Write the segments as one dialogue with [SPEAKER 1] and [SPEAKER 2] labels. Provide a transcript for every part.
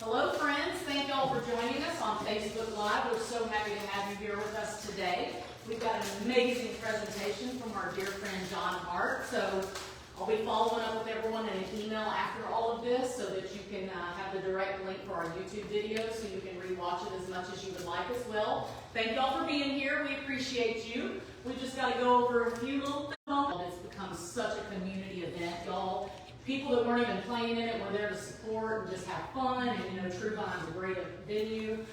[SPEAKER 1] Hello friends, thank y'all for joining us on Facebook Live. We're so happy to have you here with us today. We've got an amazing presentation from our dear friend John Hart. So I'll be following up with everyone in an email after all of this so that you can have the direct link for our YouTube video so you can rewatch it as much as you would like as well. Thank y'all for being here. We appreciate you. We just got to go over a few little things. It's become such a community event, y'all. People that weren't even playing in it were there to support and just have fun, and you know, Truevine's a great venue.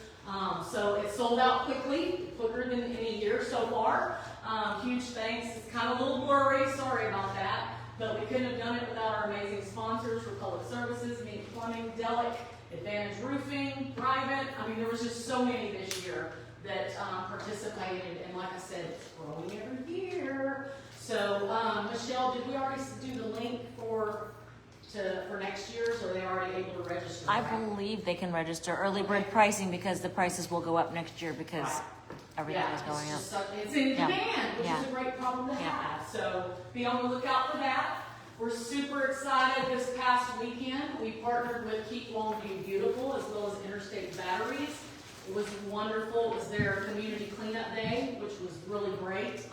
[SPEAKER 1] So it sold out quickly, quicker than any year so far. Huge thanks. It's kind of a little blurry, sorry about that, but we couldn't have done it without our amazing sponsors, Republic Services, Meat Plumbing, Delic, Advantage Roofing, Private. I mean, there was just so many this year that participated, and like I said, it's growing every year. So, Michelle, did we already do the link for next year's, or are they already able to register?
[SPEAKER 2] I believe they can register early bird pricing because the prices will go up next year because everything is going up.
[SPEAKER 1] It's in demand, which is a great problem to have. So be on the lookout for that. We're super excited. This past weekend, we partnered with Keep Longview Beautiful as well as Interstate Batteries. It was wonderful. It was their community cleanup day, which was really great.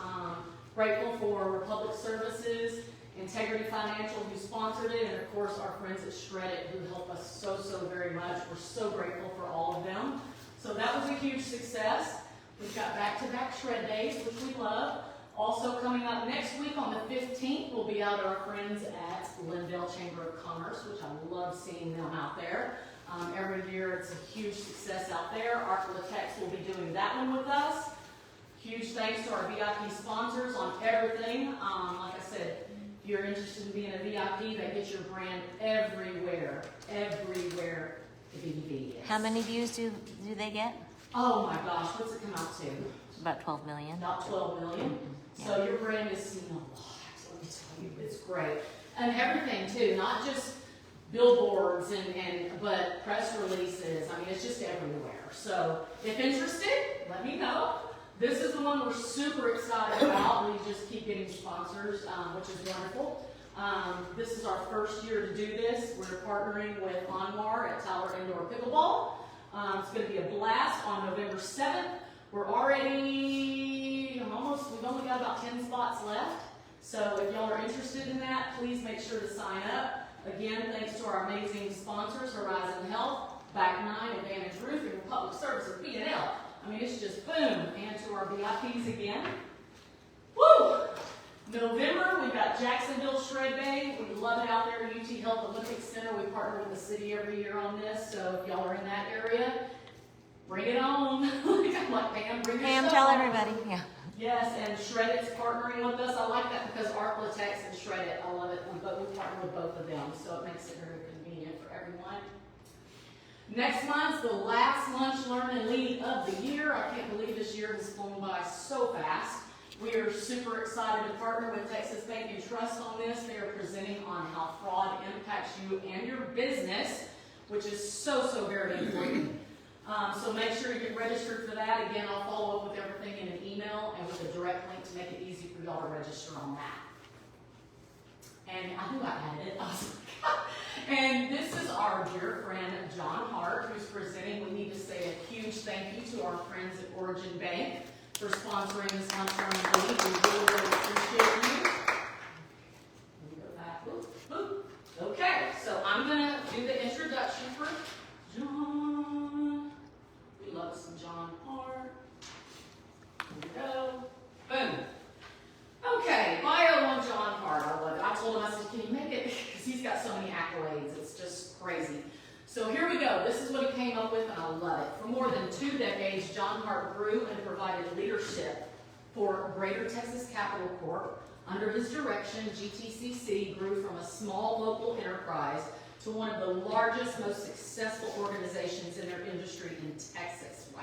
[SPEAKER 1] Grateful for Republic Services, Integrity Financial, who sponsored it, and of course our friends at Shred It, who help us so very much. We're so grateful for all of them. So that was a huge success. We've got back-to-back Shred Days, which we love. Also coming up next week on the 15th, we'll be out at our friends at Lindale Chamber of Commerce, which I love seeing them out there. Every year it's a huge success out there. Architects will be doing that one with us. Huge thanks to our VIP sponsors on everything. Like I said, if you're interested in being a VIP, that gets your brand everywhere the BBB is.
[SPEAKER 2] How many views do they get?
[SPEAKER 1] Oh my gosh, what's it come out to?
[SPEAKER 2] About 12 million.
[SPEAKER 1] About 12 million.
[SPEAKER 2] Yeah.
[SPEAKER 1] So your brand is seen a lot. Let me tell you, it's great. And everything too, not just billboards but press releases. I mean, it's just everywhere. So if interested, let me know. This is the one we're super excited about. We just keep getting sponsors, which is wonderful. This is our first year to do this. We're partnering with Anwar at Tyler Indoor Pickleball. It's going to be a blast on November 7th. We're already we've only got about 10 spots left. So if y'all are interested in that, please make sure to sign up. Again, thanks to our amazing sponsors, Horizon Health, Back 9, Advantage Roofing, Republic Services, B&L. I mean, it's just boom. And to our VIPs again. Woo! November, we've got Jacksonville Shred Day. We love it out there at UT Health Olympic Center. We partner with the city every year on this. So if y'all are in that area, bring it on. Like Pam, bring your
[SPEAKER 2] Pam,
[SPEAKER 1] stuff
[SPEAKER 2] tell
[SPEAKER 1] on.
[SPEAKER 2] everybody. Yeah.
[SPEAKER 1] Yes, and Shred It's partnering with us. I like that because Architects and Shred It, I love it. But we partner with both of them, so it makes it very convenient for everyone. Next month's the last Lunch, Learn, and Lead of the year. I can't believe this year has flown by so fast. We are super excited to partner with Texas Bank and Trust on this. They are presenting on how fraud impacts you and your business, which is so very important. So make sure you get registered for that. Again, I'll follow up with everything in an email and with a direct link to make it easy for y'all to register on that. And I knew I had it. I was like, and this is our dear friend, John Hart, who's presenting. We need to say a huge thank you to our friends at Origin Bank for sponsoring this Lunch.Learn.Lead. We really appreciate you. Let me go back. Oop. Okay, so I'm going to do the introduction for John. We love some John Hart. Here we go. Boom. Okay, bio on John Hart. I love it. I told him, I said, can you make it? Because he's got so many accolades. It's just crazy. So here we go. This is what he came up with, and I love it. For more than 2 decades, John Hart grew and provided leadership for Greater Texas Capital Corp. Under his direction, GTCC grew from a small local enterprise to one of the largest, most successful organizations in their industry in Texas. Wow.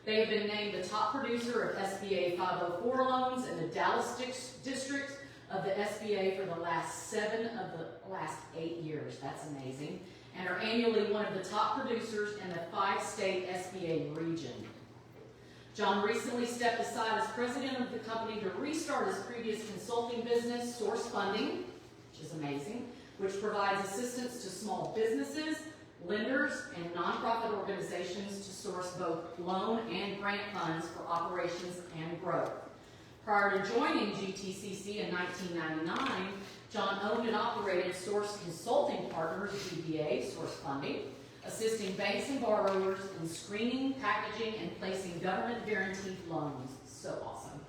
[SPEAKER 1] They have been named the top producer of SBA 504 loans in the Dallas district of the SBA for the last 7 of the last 8 years. That's amazing. And are annually one of the top producers in the 5-state SBA region. John recently stepped aside as president of the company to restart his previous consulting business, Source Funding, which is amazing, which provides assistance to small businesses, lenders, and nonprofit organizations to source both loan and grant funds for operations and growth. Prior to joining GTCC in 1999, John owned and operated Source Consulting Partners, BBA, source funding, assisting banks and borrowers in screening, packaging, and placing government-guaranteed loans. So awesome.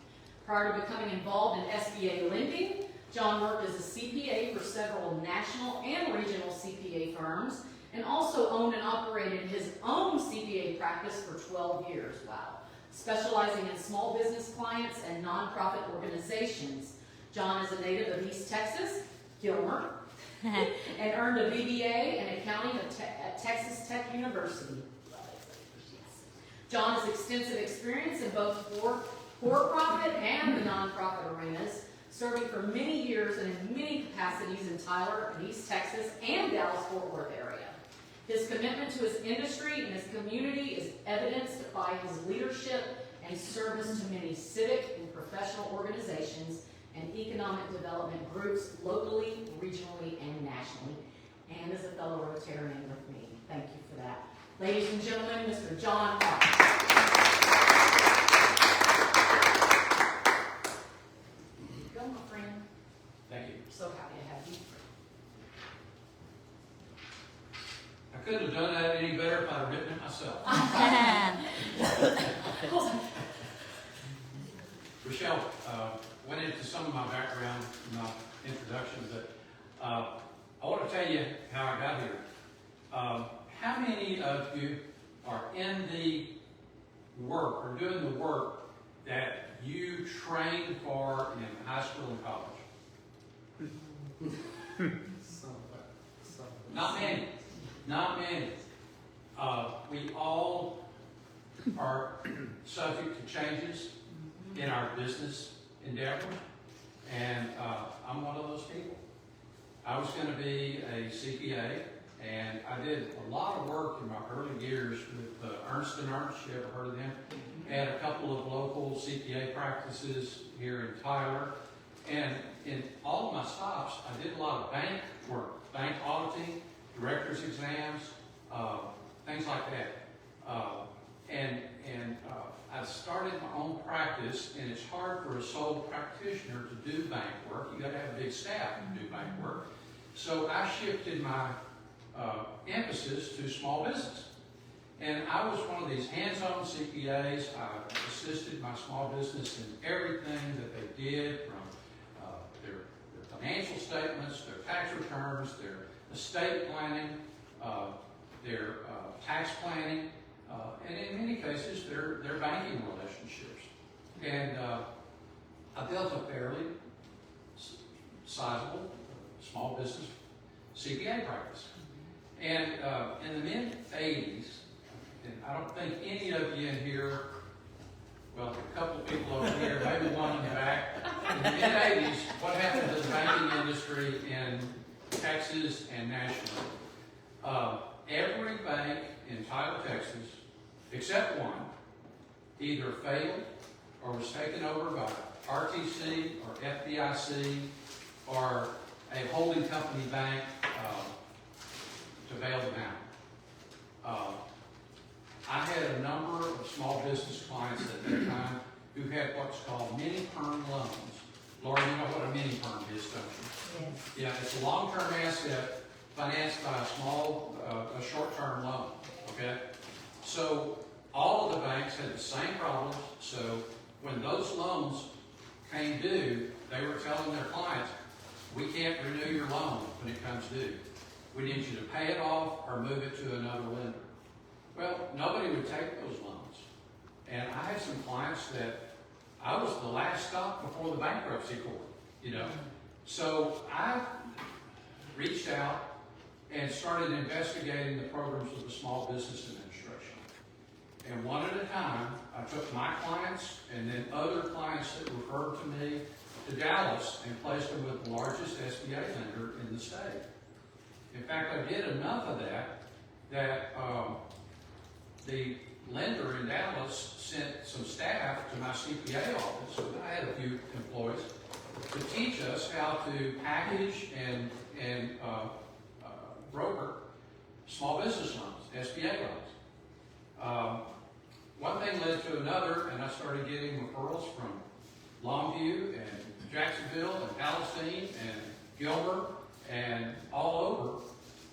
[SPEAKER 1] Prior to becoming involved in SBA lending, John worked as a CPA for several national and regional CPA firms, and also owned and operated his own CPA practice for 12 years. Wow. Specializing in small business clients and nonprofit organizations. John is a native of East Texas, Gilmer, and earned a BBA in accounting at Texas Tech University. John has extensive experience in both for-profit and the nonprofit arenas, serving for many years and in many capacities in Tyler and East Texas and Dallas-Fort Worth area. His commitment to his industry and his community is evidenced by his leadership and service to many civic and professional organizations and economic development groups locally, regionally, and nationally, and as a fellow Rotarian with me. Thank you for that. Ladies and gentlemen, Mr. John Hart. Go, my friend.
[SPEAKER 3] Thank you.
[SPEAKER 1] So happy to have you.
[SPEAKER 3] I couldn't have done that any better if I'd have written it myself. Rochelle went into some of my background in my introduction, but I want to tell you how I got here. How many of you are in the work or doing the work that you trained for in high school and college? Not many. Not many. We all are subject to changes in our business endeavor, and I'm one of those people. I was going to be a CPA, and I did a lot of work in my early years with Ernst & Ernst. You ever heard of them? Had a couple of local CPA practices here in Tyler, and in all of my stops, I did a lot of bank work, bank auditing, director's exams, things like that. I started my own practice, and it's hard for a sole practitioner to do bank work. You got to have a big staff to do bank work. So I shifted my emphasis to small business. And I was one of these hands-on CPAs. I assisted my small business in everything that they did, from their financial statements, their tax returns, their estate planning, their tax planning, and in many cases, their banking relationships. And I built a fairly sizable small business CPA practice. And in the mid-'80s, and I don't think any of you in here, well, a couple of people over here, maybe one in the back, in the mid-'80s, what happened to the banking industry in Texas and nationally? Every bank in Tyler, Texas, except one, either failed or was taken over by RTC or FDIC or a holding company bank to bail them out. I had a number of small business clients at that time who had what's called mini-perm loans. Laura, you know what a mini-perm is, don't you?
[SPEAKER 1] Yes.
[SPEAKER 3] Yeah, it's a long-term asset financed by a short-term loan, okay? So all of the banks had the same problems. So when those loans came due, they were telling their clients, we can't renew your loan when it comes due. We need you to pay it off or move it to another lender. Well, nobody would take those loans. And I had some clients that I was the last stop before the bankruptcy court, you know. So I reached out and started investigating the programs of the Small Business Administration. And one at a time, I took my clients and then other clients that referred to me to Dallas and placed them with the largest SBA lender in the state. In fact, I did enough of that the lender in Dallas sent some staff to my CPA office, and I had a few employees, to teach us how to package and broker small business loans, SBA loans. One thing led to another, and I started getting referrals from Longview and Jacksonville and Palestine and Gilbert and all over.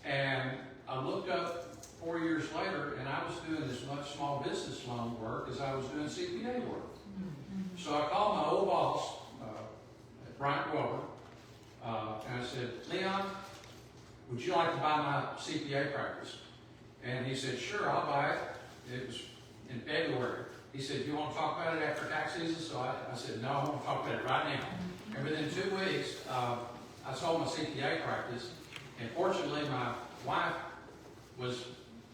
[SPEAKER 3] And I looked up 4 years later, and I was doing as much small business loan work as I was doing CPA work. So I called my old boss, Brian Wilbur, and I said, Leon, would you like to buy my CPA practice? And he said, sure, I'll buy it. It was in February. He said, do you want to talk about it after tax season? So I said, no, I want to talk about it right now. And within 2 weeks, I sold my CPA practice. And fortunately, my wife was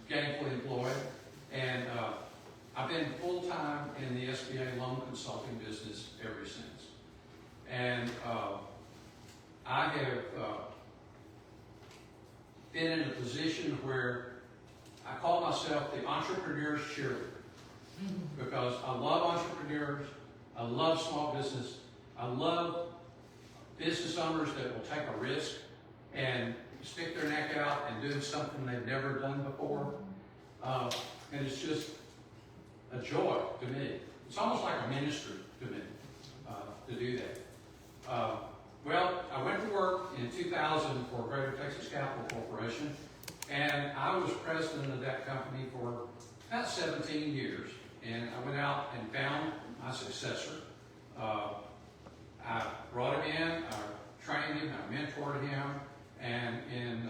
[SPEAKER 3] gainfully employed. And I've been full-time in the SBA loan consulting business ever since. And I have been in a position where I call myself the entrepreneur's cheerleader. Because I love entrepreneurs, I love small business, I love business owners that will take a risk and stick their neck out and do something they've never done before. And it's just a joy to me. It's almost like a ministry to me to do that. Well, I went to work in 2000 for Greater Texas Capital Corporation, and I was president of that company for about 17 years. And I went out and found my successor. I brought him in, I trained him, I mentored him, and in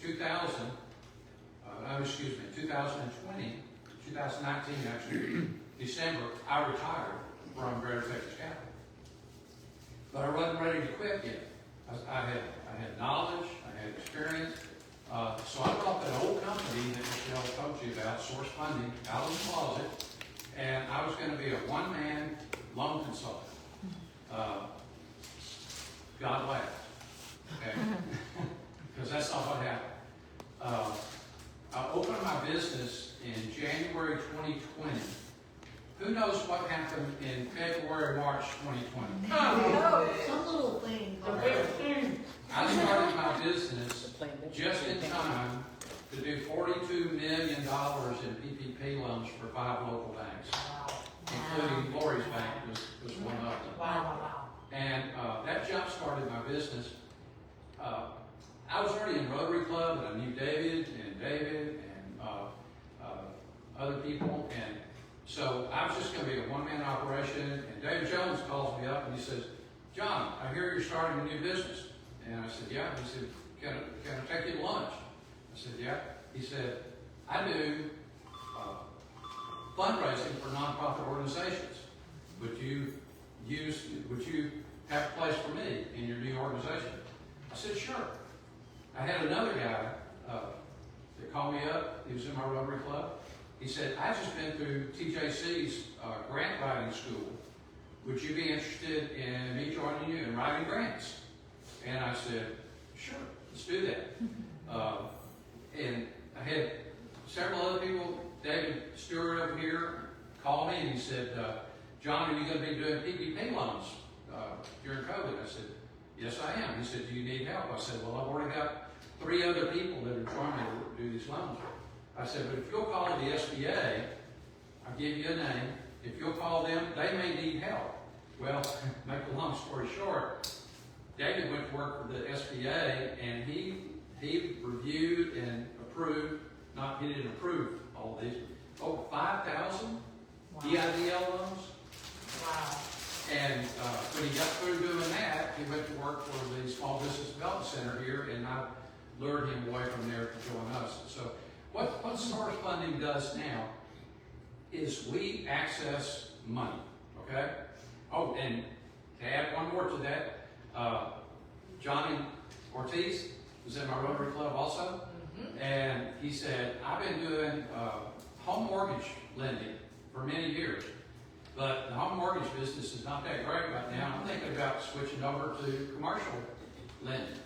[SPEAKER 3] 2019 actually, December, I retired from Greater Texas Capital. But I wasn't ready to quit yet. I had knowledge, I had experience. So I brought that old company that Michelle told you about, Source Funding, out of the closet, and I was going to be a one-man loan consultant. God laughed, okay? Because that's not what happened. I opened my business in January 2020. Who knows what happened in February, March 2020?
[SPEAKER 4] Oh, some little thing.
[SPEAKER 3] I started my business just in time to do $42 million in PPP loans for 5 local banks, including Lori's Bank was one of them.
[SPEAKER 4] Wow.
[SPEAKER 3] And that jump-started my business. I was already in Rotary Club, and I knew David and other people, and so I was just going to be a one-man operation. And David Jones calls me up and he says, John, I hear you're starting a new business. And I said, yeah. He said, can I take you to lunch? I said, yeah. He said, I do fundraising for nonprofit organizations. Would you have a place for me in your new organization? I said, sure. I had another guy that called me up. He was in my Rotary Club. He said, I've just been through TJC's grant writing school. Would you be interested in me joining you in writing grants? And I said, sure, let's do that. And I had several other people. David Stewart over here called me and he said, John, are you going to be doing PPP loans during COVID? I said, yes, I am. He said, do you need help? I said, well, I've already got 3 other people that are trying to do these loans. I said, but if you'll call the SBA, I'll give you a name. If you'll call them, they may need help. Well, make a long story short, David went to work for the SBA, and he reviewed and approved, he didn't approve all these, over 5,000 EIDL loans.
[SPEAKER 4] Wow.
[SPEAKER 3] And when he got through doing that, he went to work for the Small Business Development Center here, and I lured him away from there to join us. So what Source Funding does now is we access money, okay? Oh, and to add one more to that, Johnny Ortiz was in my Rotary Club also, and he said, I've been doing home mortgage lending for many years, but the home mortgage business is not that great right now. I'm thinking about switching over to commercial lending.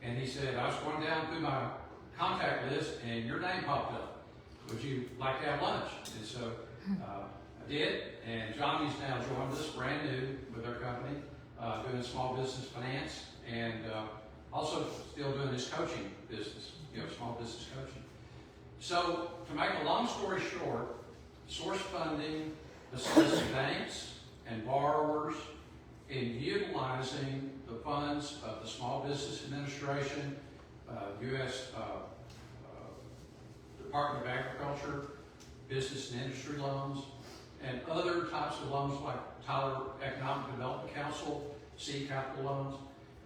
[SPEAKER 3] And he said, I was going down through my contact list and your name popped up. Would you like to have lunch? And so I did, and Johnny's now joined us brand new with our company, doing small business finance, and also still doing his coaching business, small business coaching. So, to make a long story short, source funding assists banks and borrowers in utilizing the funds of the Small Business Administration, U.S. Department of Agriculture, business and industry loans, and other types of loans like Tyler Economic Development Council, seed capital loans.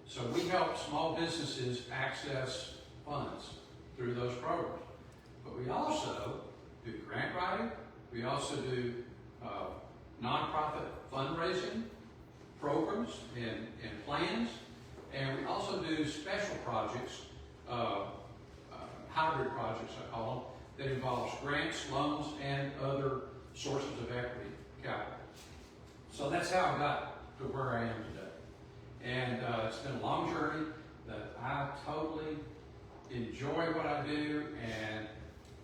[SPEAKER 3] So we help small businesses access funds through those programs. But we also do grant writing. We also do nonprofit fundraising programs and plans. And we also do special projects, hybrid projects I call them, that involves grants, loans, and other sources of equity capital. So that's how I got to where I am today. And it's been a long journey, but I totally enjoy what I do, and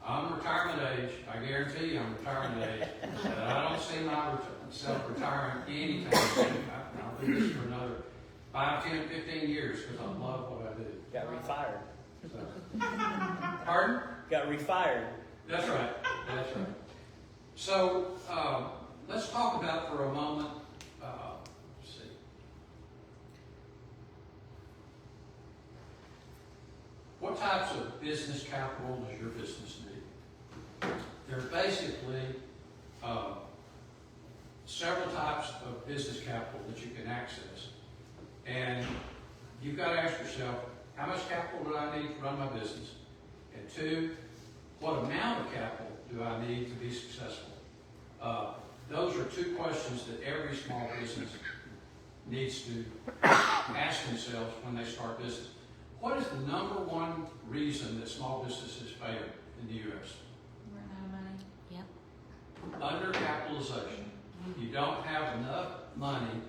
[SPEAKER 3] I'm retirement age. I guarantee you I'm retirement age. But I don't see myself retiring anytime soon. I'll do this for another 5, 10, 15 years because I love what I do.
[SPEAKER 5] Got refired.
[SPEAKER 3] So. Pardon?
[SPEAKER 5] Got refired.
[SPEAKER 3] That's right. That's right. So let's talk about for a moment. Let's see. What types of business capital does your business need? There are basically several types of business capital that you can access, and you've got to ask yourself, how much capital do I need to run my business? And 2, what amount of capital do I need to be successful? Those are 2 questions that every small business needs to ask themselves when they start business. What is the number one reason that small businesses fail in the U.S.?
[SPEAKER 2] Run out of money. Yep.
[SPEAKER 3] Undercapitalization. You don't have enough money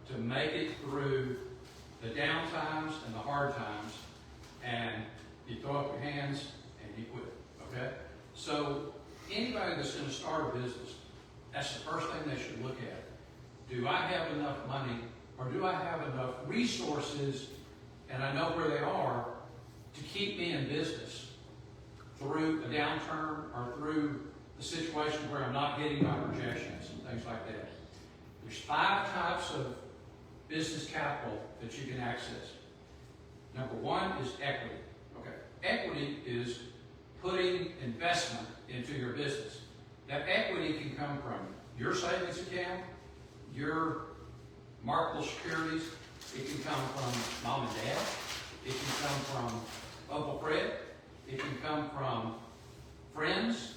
[SPEAKER 3] to make it through the down times and the hard times, and you throw up your hands and you quit, okay? So anybody that's going to start a business, that's the first thing they should look at. Do I have enough money, or do I have enough resources, and I know where they are, to keep me in business through a downturn or through a situation where I'm not getting my projections and things like that? There's 5 types of business capital that you can access. Number 1 is equity. Okay, equity is putting investment into your business. That equity can come from your savings account, your marketable securities. It can come from mom and dad. It can come from Uncle Fred. It can come from friends.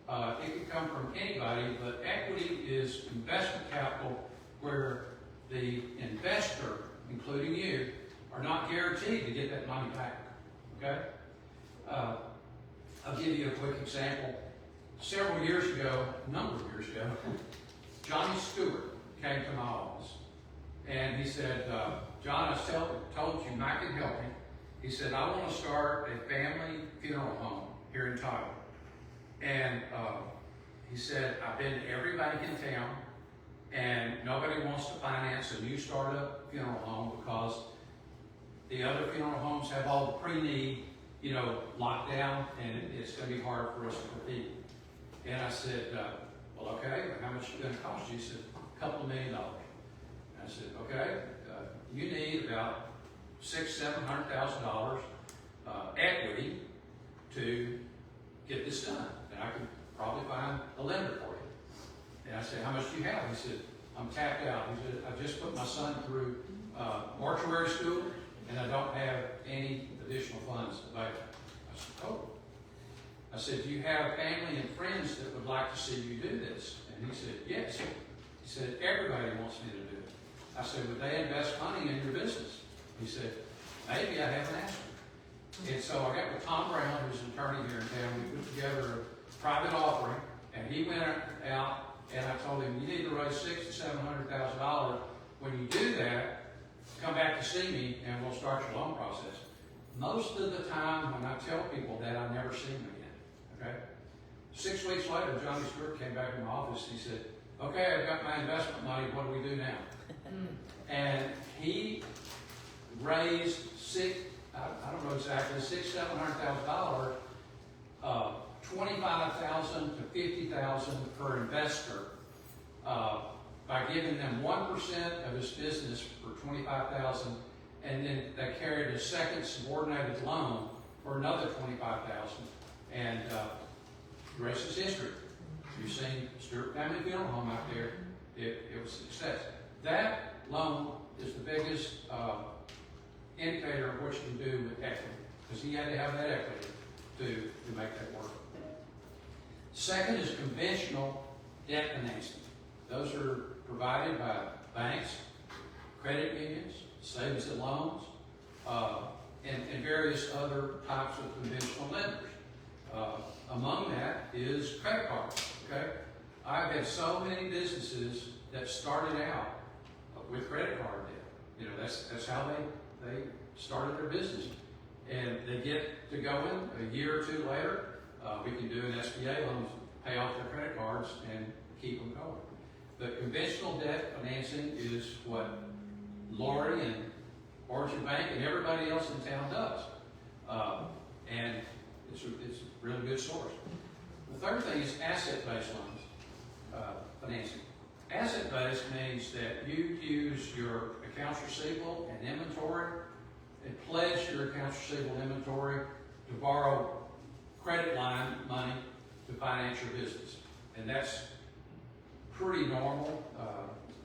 [SPEAKER 3] It can come from anybody, but equity is investment capital where the investor, including you, are not guaranteed to get that money back. Okay? I'll give you a quick example. Several years ago, a number of years ago, Johnny Stewart came to my office, and he said, John, I told you Mike can help me. He said, I want to start a family funeral home here in Tyler. And he said, I've been to every bank in town, and nobody wants to finance a new startup funeral home because the other funeral homes have all the pre-need, locked down, and it's going to be hard for us to compete. And I said, well, okay, how much is it going to cost you? He said, a couple of $1 million. And I said, okay, you need about $600,000-$700,000 equity to get this done. And I could probably find a lender for you. And I said, how much do you have? He said, I'm tapped out. He said, I just put my son through mortuary school, and I don't have any additional funds available. I said, oh. I said, do you have family and friends that would like to see you do this? And he said, yes. He said, everybody wants me to do it. I said, would they invest money in your business? He said, maybe, I haven't asked him. And so I got with Tom Brown, who's an attorney here in town. We put together a private offering, and he went out, and I told him, you need to raise $600,000 to $700,000. When you do that, come back to see me, and we'll start your loan process. Most of the time, when I tell people that, I never see them again. Okay? 6 weeks later, Johnny Stewart came back in my office. He said, okay, I've got my investment money. What do we do now? And he raised I don't know exactly, $600,000 to $700,000 $25,000 to $50,000 per investor, by giving them 1% of his business for $25,000, and then they carried a second subordinated loan for another $25,000, and the rest is history. You've seen Stewart Family Funeral Home out there. It was a success. That loan is the biggest indicator of what you can do with equity, because he had to have that equity to make that work. Second is conventional debt financing. Those are provided by banks, credit unions, savings and loans, and various other types of conventional lenders. Among that is credit cards. Okay, I've had so many businesses that started out with credit card debt. You know, that's how they started their business, and they get to go in a year or two later. We can do an SBA loan, pay off their credit cards, and keep them going. But conventional debt financing is what Lori and Orchard Bank and everybody else in town does. And it's a really good source. The third thing is asset-based loans, financing. Asset-based means that you use your accounts receivable and inventory and pledge your accounts receivable and inventory to borrow credit line money to finance your business. And that's pretty normal.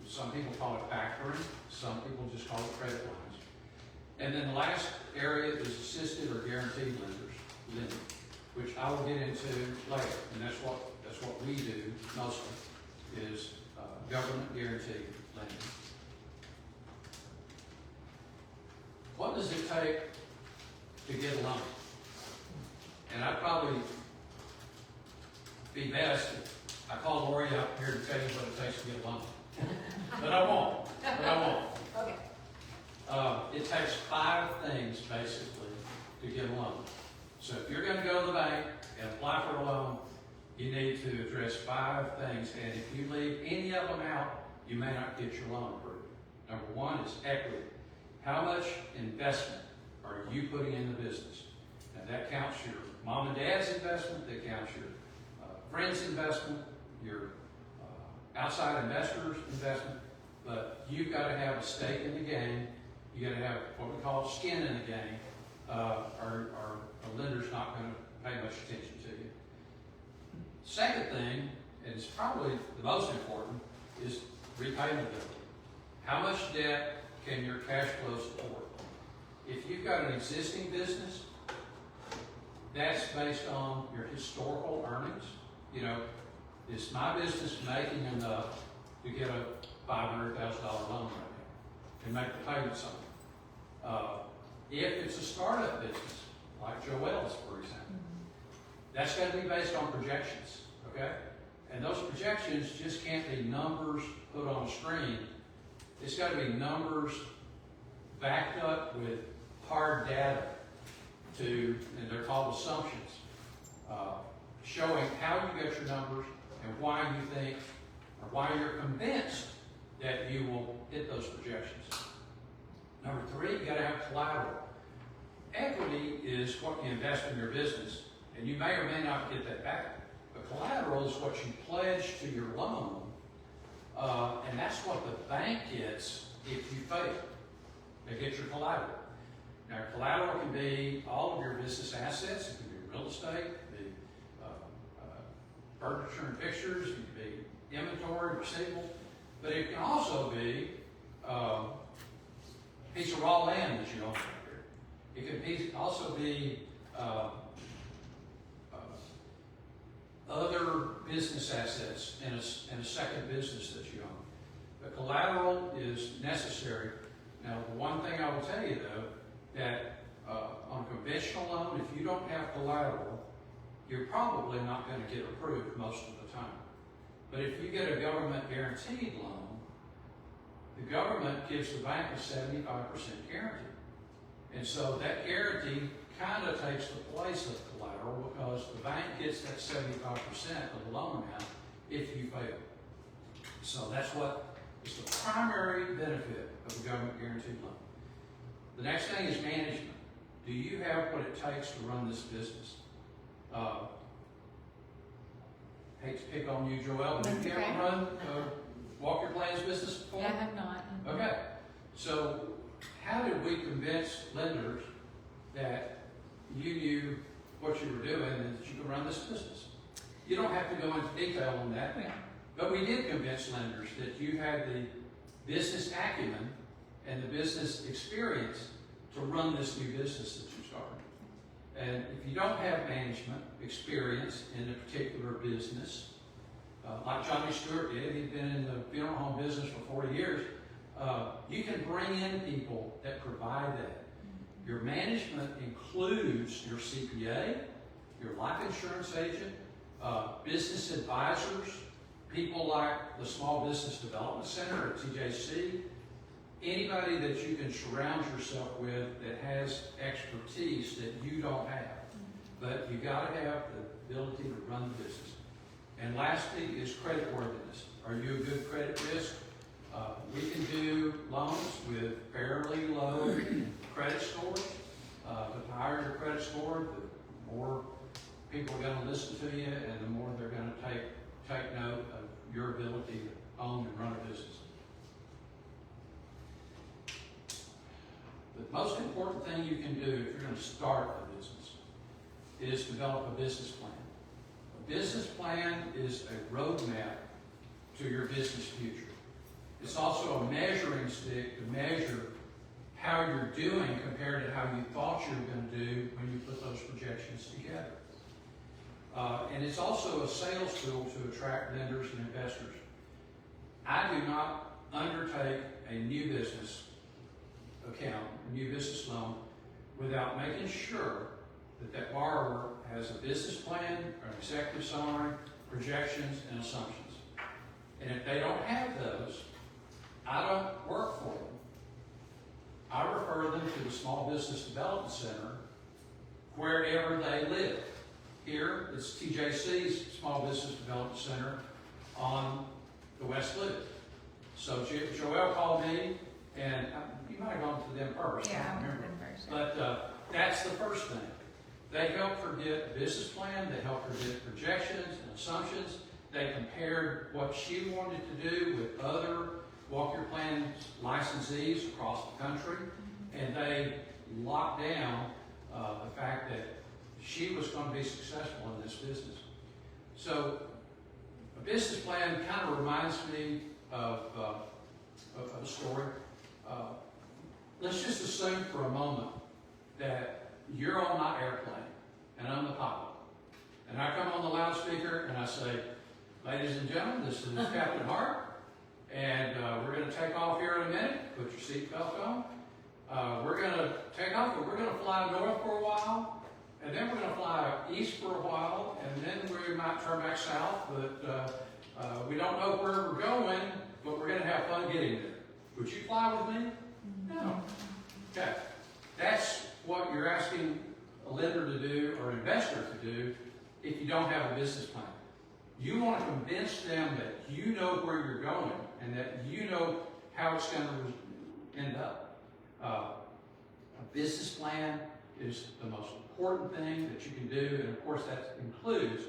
[SPEAKER 3] Some people call it factoring. Some people just call it credit lines. And then the last area is assisted or guaranteed lending, which I will get into later. And that's what we do mostly, is government guaranteed lending. What does it take to get a loan? And I'd probably be best if I call Lori out here to tell you what it takes to get a loan. But I won't.
[SPEAKER 1] Okay.
[SPEAKER 3] It takes 5 things, basically, to get a loan. So if you're going to go to the bank and apply for a loan, you need to address 5 things. And if you leave any of them out, you may not get your loan approved. Number 1 is equity. How much investment are you putting in the business? And that counts your mom and dad's investment, that counts your friend's investment, your outside investors' investment, but you've got to have a stake in the game. You got to have what we call skin in the game, or a lender's not going to pay much attention to you. Second thing, and it's probably the most important, is repayability. How much debt can your cash flow support? If you've got an existing business, that's based on your historical earnings. You know, is my business making enough to get a $500,000 loan right now and make the payments on it? If it's a startup business, like Joelle's, for example, that's got to be based on projections, okay? And those projections just can't be numbers put on a screen. It's got to be numbers backed up with hard data and they're called assumptions, showing how you get your numbers and why you think, or why you're convinced that you will hit those projections. Number 3, you got to have collateral. Equity is what you invest in your business, and you may or may not get that back. But collateral is what you pledge to your loan, and that's what the bank gets if you fail. They get your collateral. Now, collateral can be all of your business assets. It can be real estate, it can be furniture and fixtures, it can be inventory, receivables, but it can also be a piece of raw land that you own out there. It can also be other business assets in a second business that you own. The collateral is necessary. Now, the one thing I will tell you, though, that on a conventional loan, if you don't have collateral, you're probably not going to get approved most of the time. But if you get a government guaranteed loan, the government gives the bank a 75% guarantee. And so that guarantee kind of takes the place of collateral because the bank gets that 75% of the loan amount if you fail. So that's what is the primary benefit of a government guaranteed loan. The next thing is management. Do you have what it takes to run this business? hate to pick on you, Joelle, but have you
[SPEAKER 1] Okay.
[SPEAKER 3] ever run Walk Your Plans business before?
[SPEAKER 1] Yeah, I have not.
[SPEAKER 3] Okay, so how did we convince lenders that you knew what you were doing and that you could run this business? You don't have to go into detail on that,
[SPEAKER 1] Yeah.
[SPEAKER 3] but we did convince lenders that you had the business acumen and the business experience to run this new business that you started. And if you don't have management experience in a particular business, like Johnny Stewart did, he'd been in the funeral home business for 40 years, you can bring in people that provide that. Your management includes your CPA, your life insurance agent, business advisors, people like the Small Business Development Center at TJC, anybody that you can surround yourself with that has expertise that you don't have. But you gotta have the ability to run the business. And lastly is creditworthiness. Are you a good credit risk? We can do loans with fairly low credit scores. The higher your credit score, the more people are gonna listen to you and the more they're gonna take note of your ability to own and run a business. The most important thing you can do if you're going to start a business is develop a business plan. A business plan is a roadmap to your business future. It's also a measuring stick to measure how you're doing compared to how you thought you were going to do when you put those projections together. And it's also a sales tool to attract lenders and investors. I do not undertake a new business account, a new business loan, without making sure that that borrower has a business plan, an executive summary, projections, and assumptions. And if they don't have those, I don't work for them. I refer them to the Small Business Development Center wherever they live. Here, it's TJC's Small Business Development Center on the West Loop. So Joelle called me, and you might have gone to them first. I don't remember. But that's the first thing. They help her get a business plan. They help her get projections and assumptions. They compared what she wanted to do with other Walk Your Plan licensees across the country, and they locked down the fact that she was going to be successful in this business. So a business plan kind of reminds me of a story. Let's just assume for a moment that you're on my airplane and I'm the pilot. And I come on the loudspeaker and I say, ladies and gentlemen, this is Captain Hart, and we're going to take off here in a minute. Put your seatbelt on. We're going to take off, but we're going to fly north for a while, and then we're going to fly east for a while, and then we might turn back south, but we don't know where we're going, but we're going to have fun getting there. Would you fly with me? No. Okay. That's what you're asking a lender to do or an investor to do if you don't have a business plan. You want to convince them that you know where you're going and that you know how it's going to end up. A business plan is the most important thing that you can do, and of course that includes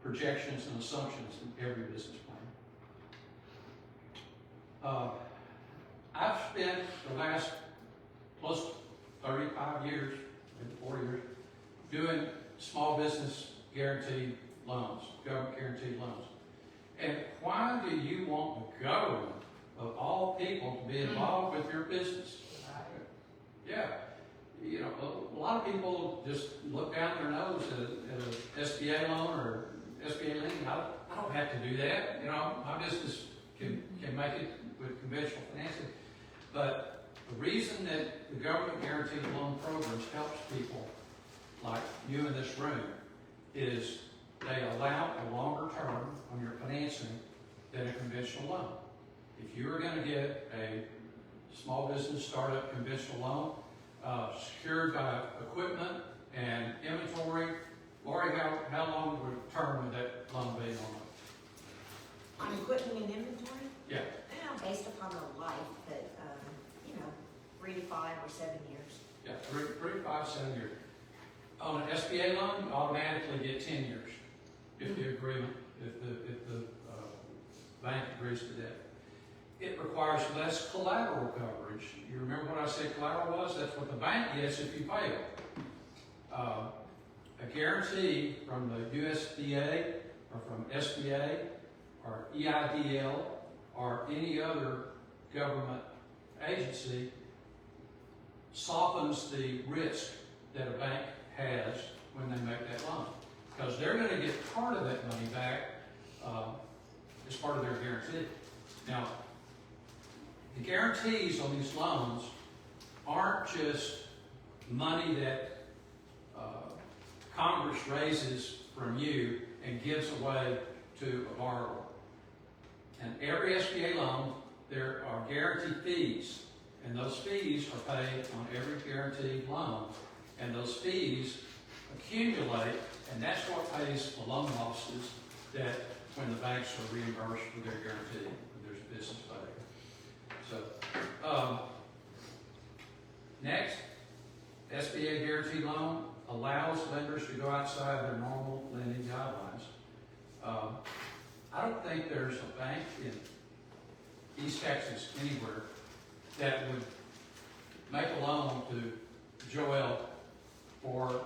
[SPEAKER 3] projections and assumptions in every business plan. I've spent the last close to 35 years, maybe 40 years, doing small business guaranteed loans, government guaranteed loans. And why do you want the government of all people to be involved with your business? Yeah. You know, a lot of people just look down their nose at an SBA loan or SBA lending. I don't have to do that. You know, my business can make it with conventional financing. But the reason that the government guaranteed loan programs helps people like you in this room is they allow a longer term on your financing than a conventional loan. If you were going to get a small business startup conventional loan secured by equipment and inventory, Lori, how long would a term would that loan be on it?
[SPEAKER 6] On equipment and inventory?
[SPEAKER 3] Yeah.
[SPEAKER 6] Yeah, based upon the life, but, 3 to 5 or 7 years.
[SPEAKER 3] Yeah, 3 to 5, 7 years. On an SBA loan, you automatically get 10 years. if the agreement, if the bank agrees to that. It requires less collateral coverage. You remember what I said collateral was? That's what the bank gets if you fail. A guarantee from the USDA or from SBA or EIDL or any other government agency softens the risk that a bank has when they make that loan. Because they're going to get part of that money back as part of their guarantee. Now, the guarantees on these loans aren't just money that Congress raises from you and gives away to a borrower. And every SBA loan, there are guarantee fees, and those fees are paid on every guaranteed loan. And those fees accumulate, and that's what pays the loan losses that when the banks are reimbursed for their guarantee, when there's a business failure. So, next, SBA guarantee loan allows lenders to go outside their normal lending guidelines. I don't think there's a bank in East Texas anywhere that would make a loan to Joel for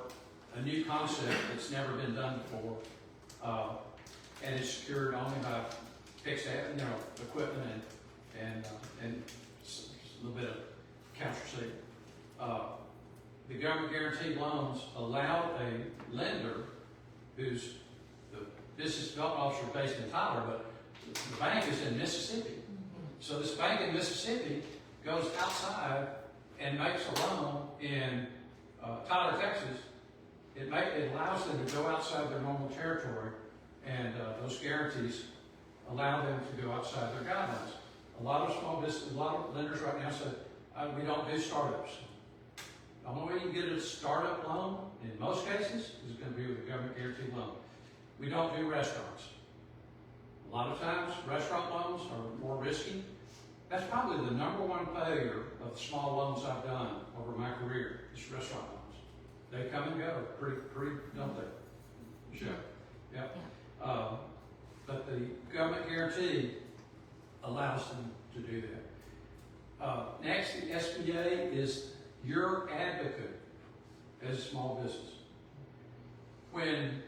[SPEAKER 3] a new concept that's never been done before, and it's secured only by fixed, equipment and a little bit of accounts receivable. The government guaranteed loans allow a lender who's the business development officer based in Tyler, but the bank is in Mississippi. So this bank in Mississippi goes outside and makes a loan in Tyler, Texas. It allows them to go outside their normal territory, and those guarantees allow them to go outside their guidelines. A lot of lenders right now say, we don't do startups. The only way you can get a startup loan, in most cases, is going to be with a government guaranteed loan. We don't do restaurants. A lot of times, restaurant loans are more risky. That's probably the number one failure of the small loans I've done over my career, is restaurant loans. They come and go pretty, don't they? Sure. Yep.
[SPEAKER 2] Yeah.
[SPEAKER 3] But the government guarantee allows them to do that. Next, the SBA is your advocate as a small business. When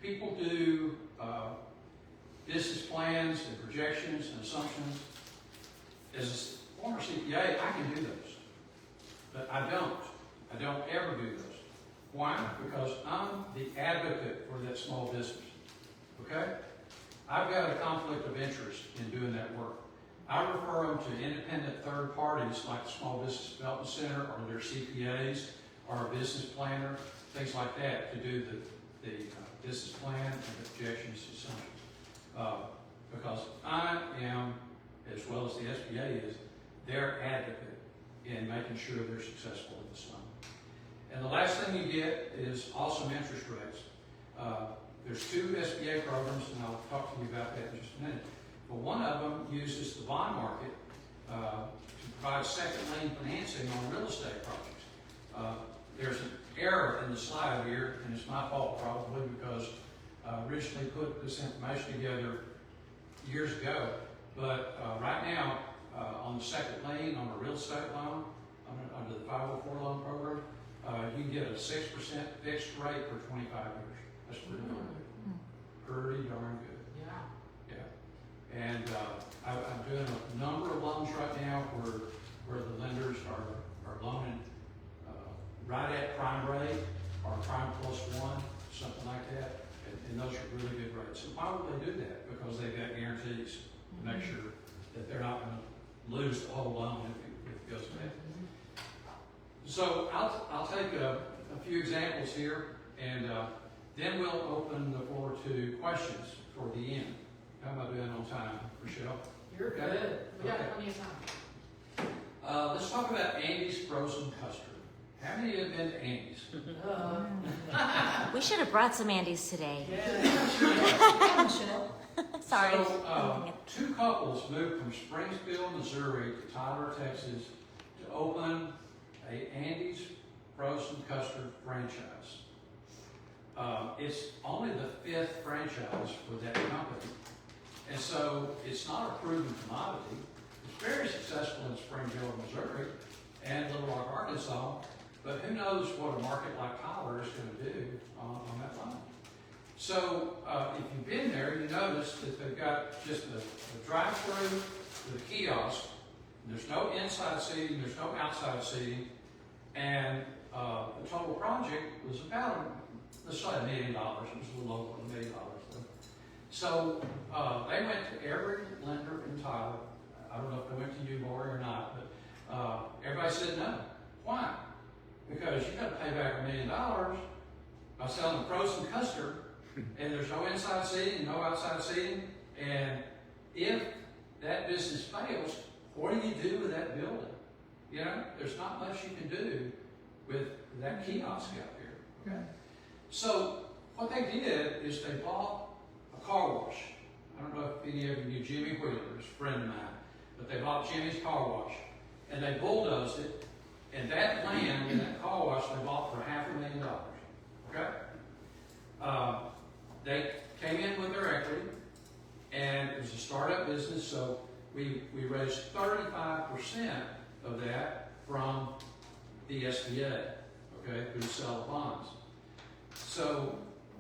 [SPEAKER 3] people do business plans and projections and assumptions, as a former CPA, I can do those. But I don't. I don't ever do those. Why? Because I'm the advocate for that small business. Okay? I've got a conflict of interest in doing that work. I refer them to independent third parties like the Small Business Development Center or their CPAs or a business planner, things like that, to do the business plan and the projections and assumptions. Because I am, as well as the SBA is, their advocate in making sure they're successful in this loan. And the last thing you get is awesome interest rates. There's two SBA programs, and I'll talk to you about that in just a minute. But one of them uses the bond market to provide second lien financing on real estate projects. There's an error in the slide here, and it's my fault probably because I originally put this information together years ago. But right now, on the second lien on a real estate loan, under the 504 loan program, you can get a 6% fixed rate for 25 years. That's pretty darn good. Pretty darn good. Yeah. And I'm doing a number of loans right now where the lenders are loaning right at prime rate or prime plus one, something like that. And those are really good rates. And why would they do that? Because they've got guarantees to make sure that they're not going to lose the whole loan if it goes bad. So I'll take a few examples here, and then we'll open the floor to questions toward the end. How am I doing on time, Rochelle?
[SPEAKER 1] You're
[SPEAKER 3] Okay.
[SPEAKER 1] good. We got
[SPEAKER 3] Okay.
[SPEAKER 1] plenty of time.
[SPEAKER 3] Let's talk about Andy's frozen custard. How many have been to Andy's?
[SPEAKER 2] We should have brought some Andes today. Sorry.
[SPEAKER 3] So, two couples moved from Springfield, Missouri to Tyler, Texas to open a Andy's frozen custard franchise. it's only the 5th franchise for that company. And so it's not a proven commodity. It's very successful in Springfield, Missouri, and Little Rock, Arkansas, but who knows what a market like Tyler is going to do on that line. So if you've been there, you notice that they've got just a drive-through with a kiosk. There's no inside seating, there's no outside seating, and the total project was about, let's say, $1 million. It was a little over $1 million. So they went to every lender in Tyler. I don't know if they went to you, Lori, or not, but everybody said no. Why? Because you got to pay back $1 million by selling frozen custard, and there's no inside seating, no outside seating, and if that business fails, what do you do with that building? You know, there's not much you can do with that kiosk out there. Okay. So what they did is they bought a car wash. I don't know if any of you knew Jimmy Wheeler, he's a friend of mine, but they bought Jimmy's car wash, and they bulldozed it, and that land and that car wash they bought for $500,000. Okay. They came in with their equity, and it was a startup business, so we raised 35% of that from the SBA, okay, through the sale of bonds. So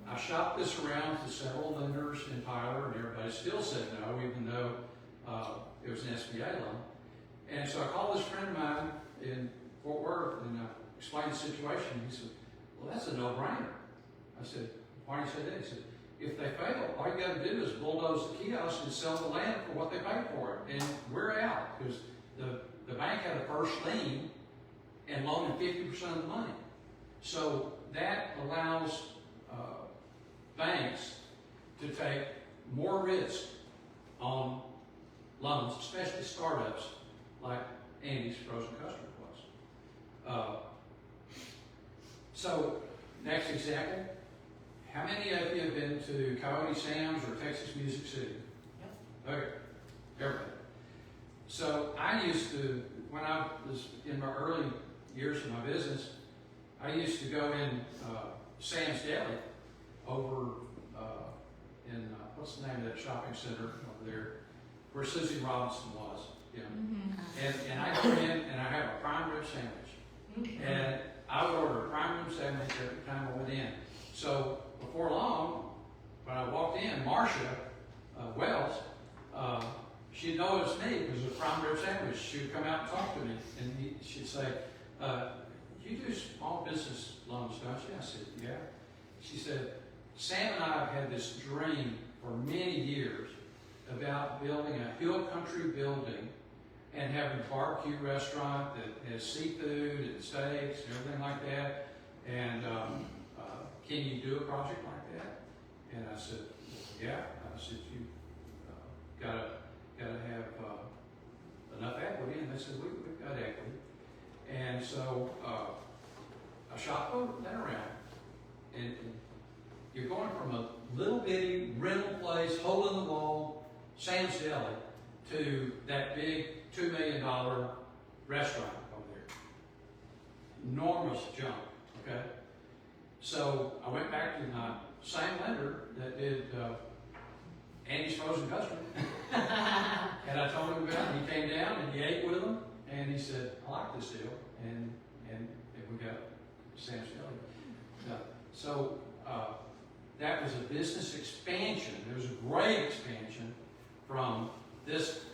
[SPEAKER 3] I shopped this around to several lenders in Tyler, and everybody still said no, even though it was an SBA loan. And so I called this friend of mine in Fort Worth, and I explained the situation. He said, well, that's a no-brainer. I said, why do you say that? He said, if they fail, all you got to do is bulldoze the kiosk and sell the land for what they paid for it. And we're out, because the bank had a first lien and loaned 50% of the money. So that allows banks to take more risk on loans, especially startups like Andy's Frozen Custard was. So, next example. How many of you have been to Coyote Sam's or Texas Music City? Yep. Okay, everybody. So I used to, when I was in my early years of my business, I used to go in Sam's Deli over in, what's the name of that shopping center over there, where Susie Robinson was. You know? Mm-hmm. And I go in and I have a prime rib sandwich. Mm-hmm. And I would order a prime rib sandwich every time I went in. So before long, when I walked in, Marcia Wells, she'd know it was me because it was a prime rib sandwich. She would come out and talk to me, and she'd say, you do small business loans, don't you? I said, yeah. She said, Sam and I have had this dream for many years about building a hill country building and having a barbecue restaurant that has seafood and steaks and everything like that. And can you do a project like that? And I said, yeah. I said, you gotta have enough equity. And they said, we've got equity. And so I shopped that around. And you're going from a little bitty rental place, hole in the wall, Sam's Deli, to that big $2 million restaurant over there. Enormous jump, okay? So I went back to my same lender that did Andy's Frozen Custard. And I told him about it. He came down and he ate with them, and he said, I like this deal. And we got Sam's Deli. So that was a business expansion. It was a great expansion from this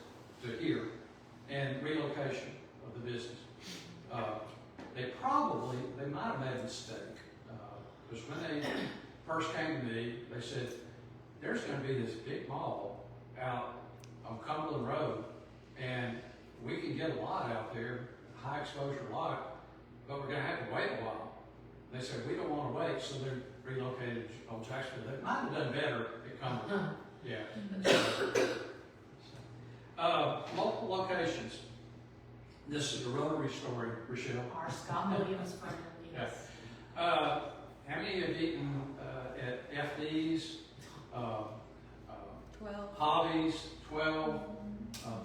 [SPEAKER 3] to here and relocation of the business. They might have made a mistake. Because when they first came to me, they said, there's going to be this big mall out on Cumberland Road, and we can get a lot out there, high exposure lot, but we're going to have to wait a while. They said, we don't want to wait, so they relocated to Old Jacksonville. They might have done better at Cumberland. Yeah. Multiple locations. This is a Rotary story, Rochelle.
[SPEAKER 4] Our Scott Williams friend.
[SPEAKER 3] Yes. How many have eaten at FD's,
[SPEAKER 6] 12.
[SPEAKER 3] Hobbies, 12,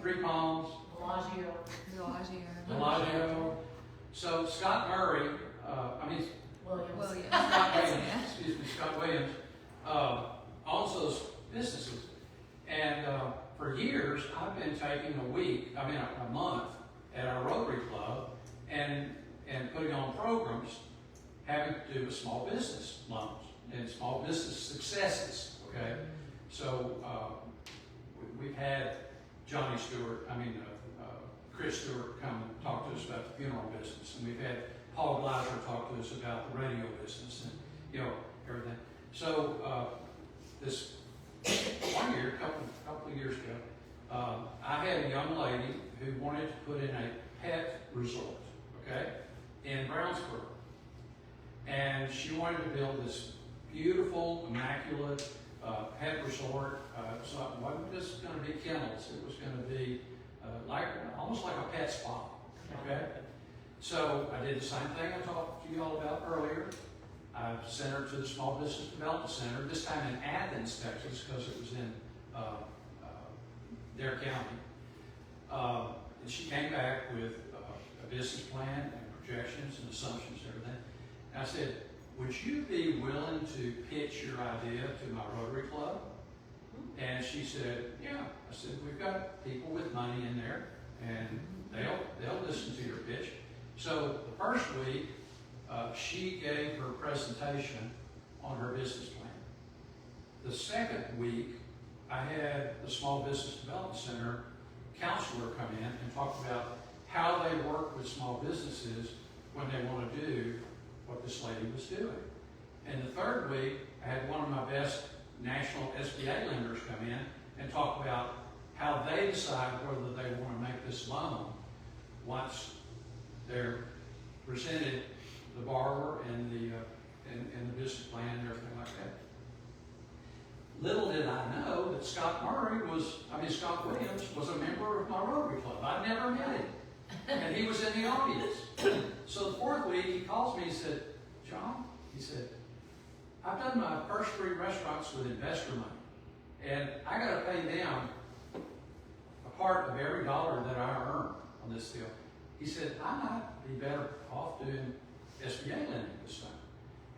[SPEAKER 3] Three Palms,
[SPEAKER 4] Bellagio.
[SPEAKER 3] Bellagio? So Scott Murray,
[SPEAKER 1] Williams.
[SPEAKER 3] Scott Williams, excuse me, Scott Williams, owns those businesses. And for years, I've been taking a month at our Rotary Club and putting on programs having to do with small business loans and small business successes, okay? So we've had Chris Stewart come and talk to us about the funeral business, and we've had Paul Gleiser talk to us about the radio business and, everything. So this one year, a couple of years ago, I had a young lady who wanted to put in a pet resort, okay, in Brownsburg. And she wanted to build this beautiful, immaculate pet resort. So it wasn't just going to be kennels. It was going to be almost like a pet spa, okay? So I did the same thing I talked to you all about earlier. I sent her to the Small Business Development Center, this time in Athens, Texas, because it was in their county. And she came back with a business plan and projections and assumptions and everything. And I said, would you be willing to pitch your idea to my Rotary Club? And she said, yeah. I said, we've got people with money in there, and they'll listen to your pitch. So the first week, she gave her presentation on her business plan. The second week, I had the Small Business Development Center counselor come in and talk about how they work with small businesses when they want to do what this lady was doing. And the third week, I had one of my best national SBA lenders come in and talk about how they decide whether they want to make this loan once they're presented the borrower and the business plan and everything like that. Little did I know that Scott Williams was a member of my Rotary Club. I'd never met him. And he was in the audience. So the fourth week, he calls me and said, John, he said, I've done my first 3 restaurants with investor money, and I got to pay them a part of every dollar that I earn on this deal. He said, I might be better off doing SBA lending this time.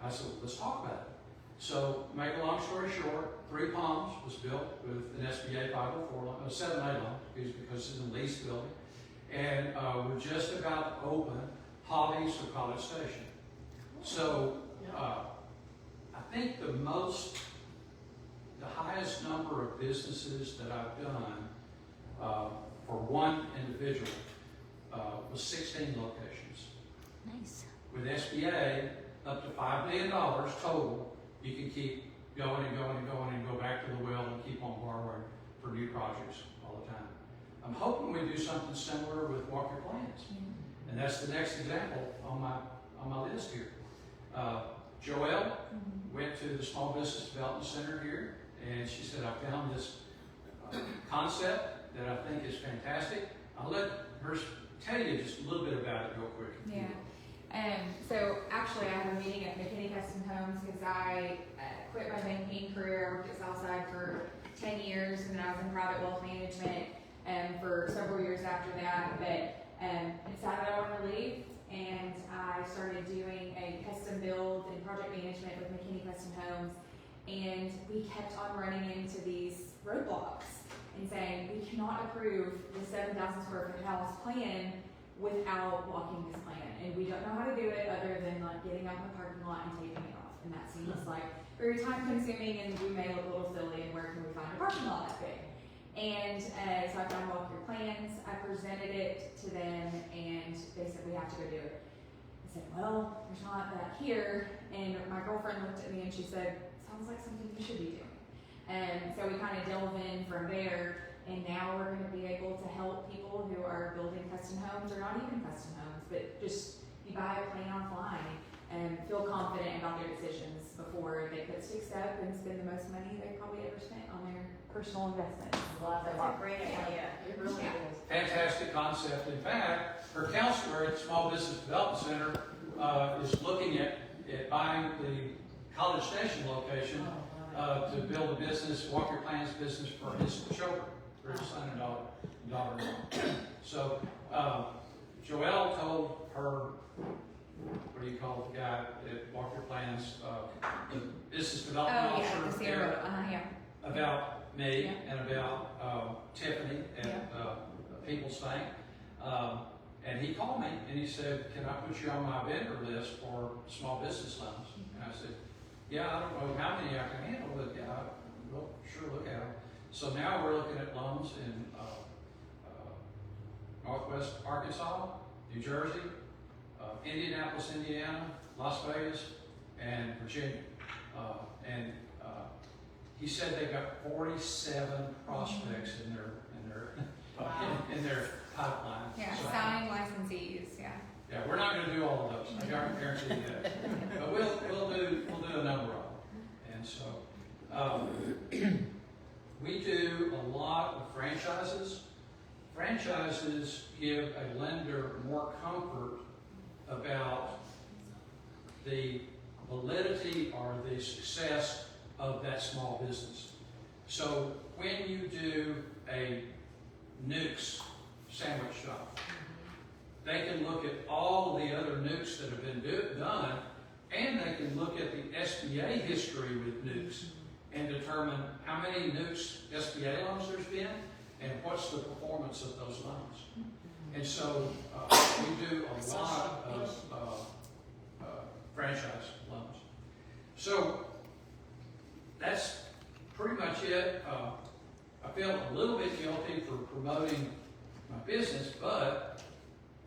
[SPEAKER 3] I said, let's talk about it. So, make a long story short, 3 Palms was built with an SBA 504 loan, a 7A loan, because it's a leased building. And we're just about to open Hobbies or College Station. So, I think the highest number of businesses that I've done for one individual was 16 locations.
[SPEAKER 2] Nice.
[SPEAKER 3] With SBA, up to $5 million total, you can keep going and going and going and go back to the well and keep on borrowing for new projects all the time. I'm hoping we do something similar with Walk Your Plans. And that's the next example on my list here. Joelle went to the Small Business Development Center here, and she said, I found this concept that I think is fantastic. I'll let her tell you just a little bit about it real quick.
[SPEAKER 7] Yeah. So actually I have a meeting at McKinney Custom Homes because I quit my banking career. I worked at Southside for 10 years, and then I was in private wealth management for several years after that. But decided I wanted to leave, and I started doing a custom build and project management with McKinney Custom Homes. And we kept on running into these roadblocks and saying, we cannot approve the 7,000 square foot house plan without walking this plan. And we don't know how to do it other than like getting out in the parking lot and taping it off. And that seems like very time consuming, and we may look a little silly, and where can we find a parking lot that big? And so I found Walk Your Plans. I presented it to them, and they said, we have to go do it. I said, well, there's not that here. And my girlfriend looked at me and she said, sounds like something you should be doing. And so we kind of delve in from there, and now we're going to be able to help people who are building custom homes, or not even custom homes, but just you buy a plan offline and feel confident about their decisions before they put sticks up and spend the most money they probably ever spent on their personal investments.
[SPEAKER 6] That's a great idea.
[SPEAKER 1] It really is.
[SPEAKER 3] Fantastic concept. In fact, her counselor at the Small Business Development Center is looking at buying the College Station location to build a business, Walk Your Plans business for his children, for his son and daughter-in-law. So Joelle told her what do you call the guy at Walker Plans, the business development
[SPEAKER 7] Oh, yeah,
[SPEAKER 3] officer
[SPEAKER 7] the
[SPEAKER 3] there,
[SPEAKER 7] Sierra, yeah.
[SPEAKER 3] about me
[SPEAKER 7] Yeah.
[SPEAKER 3] and about Tiffany at People's Bank. And he called me and he said, can I put you on my vendor list for small business loans? And I said, yeah, I don't know how many I can handle, but yeah, we'll sure look at them. So now we're looking at loans in Northwest Arkansas, New Jersey, Indianapolis, Indiana, Las Vegas, and Virginia. He said they got 47 prospects in their pipeline.
[SPEAKER 7] Yeah,
[SPEAKER 3] So,
[SPEAKER 7] signing licensees, yeah.
[SPEAKER 3] yeah, we're not going to do all of those. I guarantee you that. But we'll do a number of them. And so we do a lot of franchises. Franchises give a lender more comfort about the validity or the success of that small business. So when you do a Nukes sandwich shop, they can look at all the other Nukes that have been done, and they can look at the SBA history with Nukes and determine how many Nukes SBA loans there's been and what's the performance of those loans. And so we do a lot of franchise loans. So that's pretty much it. I feel a little bit guilty for promoting my business, but